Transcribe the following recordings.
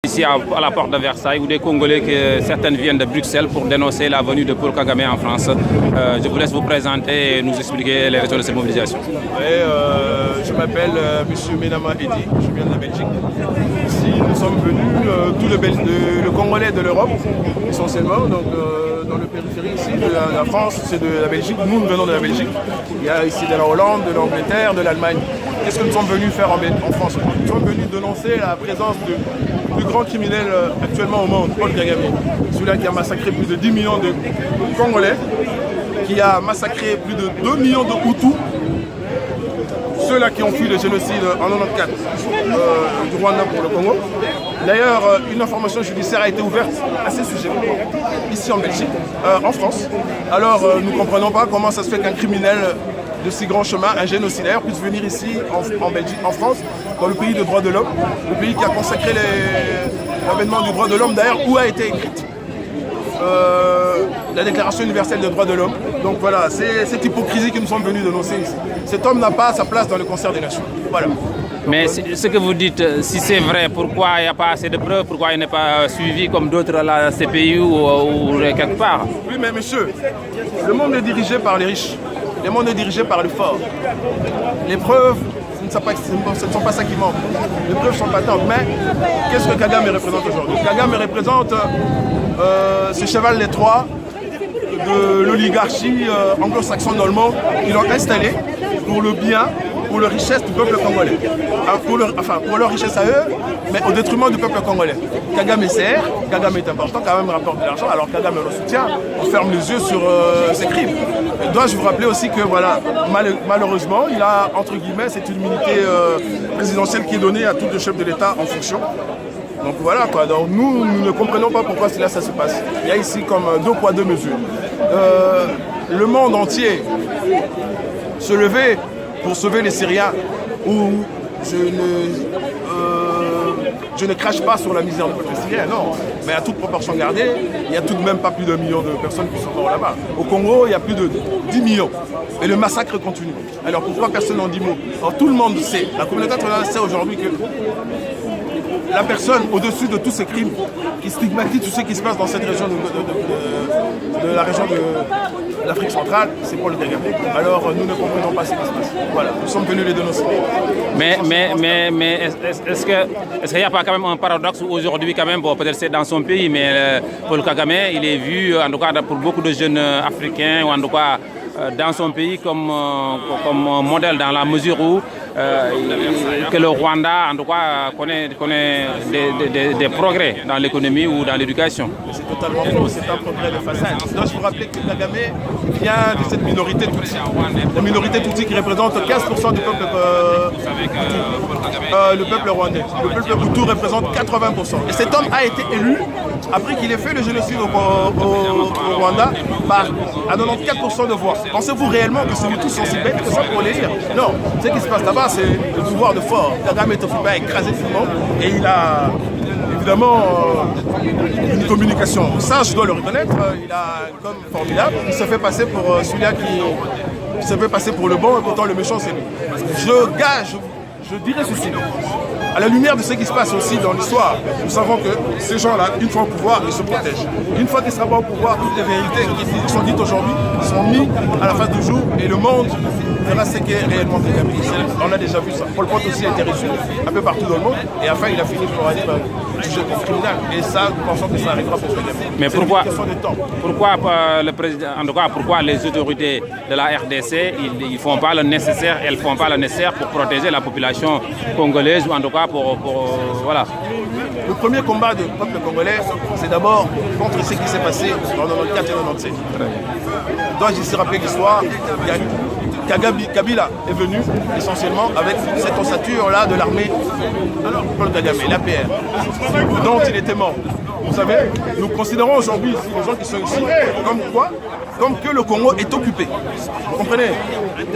ici à la porte de Versailles, où des Congolais, certaines viennent de Bruxelles pour dénoncer la venue de Paul Kagame en France. Je vous laisse vous présenter et nous expliquer les raisons de cette mobilisation. Je m'appelle M. Menama Edi, je viens de la Belgique. Ici, nous sommes venus, tout le Congolais de l'Europe, essentiellement, donc dans le périphérie ici, de la France, c'est de la Belgique. Nous venons de la Belgique. Il y a ici de la Hollande, de l'Angleterre, de l'Allemagne. Qu'est-ce que nous sommes venus faire en France? Nous sommes venus dénoncer la présence du plus grand criminel actuellement au monde, Paul Kagame. Celui-là qui a massacré plus de 10 millions de Congolais, qui a massacré plus de 2 millions de Hutus, ceux-là qui ont fui le génocide en 1994 du Rwanda pour le Congo. D'ailleurs, une information judiciaire a été ouverte à ces sujets, ici en Belgique, en France. Alors, nous ne comprenons pas comment ça se fait qu'un criminel de si grand chemin, un génocidaire, puisse venir ici, en Belgique, en France, dans le pays des droits de l'homme, le pays qui a consacré l'avènement du droit de l'homme, d'ailleurs, où a été écrite la Déclaration universelle des droits de l'homme. Donc voilà, c'est cette hypocrisie que nous sommes venus dénoncer ici. Cet homme n'a pas sa place dans le concert des nations. Voilà. Mais ce que vous dites, si c'est vrai, pourquoi il n'y a pas assez de preuves? Pourquoi il n'est pas suivi comme d'autres à la CPI ou quelque part? Oui, mais monsieur, le monde est dirigé par les riches. Le monde est dirigé par le fort. Les preuves, ce ne sont pas ça qui manque. Les preuves sont patentes. Mais qu'est-ce que Kagame représente aujourd'hui? Kagame représente ce cheval des Troies de l'oligarchie anglo-saxonne dans le monde. Ils l'ont installé pour le bien, pour la richesse du peuple congolais. Pour leur richesse à eux, mais au détriment du peuple congolais. Kagame sert, Kagame est important, Kagame rapporte de l'argent, alors Kagame le soutient, on ferme les yeux sur ses crimes. Dois-je vous rappeler aussi que voilà, malheureusement, il a, entre guillemets, cette immunité présidentielle qui est donnée à tout le chef de l'État en fonction. Donc voilà quoi, donc nous ne comprenons pas pourquoi cela ça se passe. Il y a ici comme 2 poids 2 mesures. Le monde entier se levait pour sauver les Syriens, où je ne crache pas sur la misère du peuple syrien, non. Mais à toute proportion gardée, il n'y a tout de même pas plus d'1 million de personnes qui sont mortes là-bas. Au Congo, il y a plus de 10 millions. Et le massacre continue. Alors pourquoi personne n'en dit mot? Alors tout le monde sait, la communauté internationale sait aujourd'hui que la personne au-dessus de tous ces crimes qui stigmatise tout ce qui se passe dans cette région de la région de l'Afrique centrale, c'est Paul Kagame. Alors nous ne comprenons pas ce qui se passe. Voilà, nous sommes venus les dénoncer. Mais est-ce qu'il n'y a pas quand même un paradoxe où aujourd'hui, quand même, bon, peut-être c'est dans son pays, mais Paul Kagame, il est vu, en tout cas pour beaucoup de jeunes africains, ou en tout cas dans son pays, comme modèle dans la mesure où que le Rwanda, en tout cas, connaît des progrès dans l'économie ou dans l'éducation. C'est totalement faux, c'est un progrès de façade. Je dois vous rappeler que Kagame vient de cette minorité Tutsi. La minorité Tutsi qui représente 15% du peuple le peuple rwandais. Le peuple Hutu représente 80%. Et cet homme a été élu après qu'il ait fait le génocide au Rwanda à 94% de voix. Pensez-vous réellement que ces Hutus sont si bêtes que ça pour les lire? Non, ce qui se passe là-bas, c'est le pouvoir de fort. Kagame est occupé à écraser tout le monde et il a évidemment une communication. Ça, je dois le reconnaître, il a comme formidable. Il se fait passer pour celui-là qui se fait passer pour le bon et pourtant le méchant, c'est lui. Je dirais ceci. À la lumière de ce qui se passe aussi dans l'histoire, nous savons que ces gens-là, une fois au pouvoir, ils se protègent. Une fois qu'ils seront au pouvoir, toutes les vérités qui sont dites aujourd'hui sont mises à la face du jour et le monde verra ce qu'est réellement Kagame. On a déjà vu ça. Pol Pot aussi a été reçu un peu partout dans le monde et enfin il a fini par aller juger comme criminel. Et ça, nous pensons que ça arrivera pour Kagame. Mais pourquoi le président, en tout cas, pourquoi les autorités de la RDC, ils font pas le nécessaire, elles font pas le nécessaire pour protéger la population congolaise ou en tout cas voilà. Le premier combat du peuple congolais, c'est d'abord contre ce qui s'est passé en 1994 et 1997. Dois-je ici rappeler l'histoire? Kabila est venu essentiellement avec cette ossature-là de l'armée Paul Kagame, l'APR, dont il était mort. Vous savez, nous considérons aujourd'hui ici, les gens qui sont ici, comme que le Congo est occupé. Vous comprenez?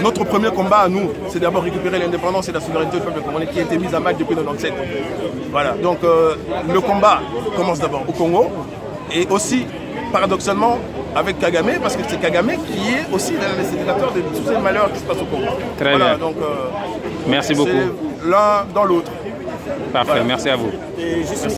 Notre premier combat à nous, c'est d'abord récupérer l'indépendance et la souveraineté du peuple congolais qui a été mise à mal depuis 1997. Voilà, donc le combat commence d'abord au Congo et aussi, paradoxalement, avec Kagame, parce que c'est Kagame qui est aussi l'instigateur de tous ces malheurs qui se passent au Congo. Très bien. Donc, merci beaucoup. L'un dans l'autre. Parfait, voilà. Merci à vous.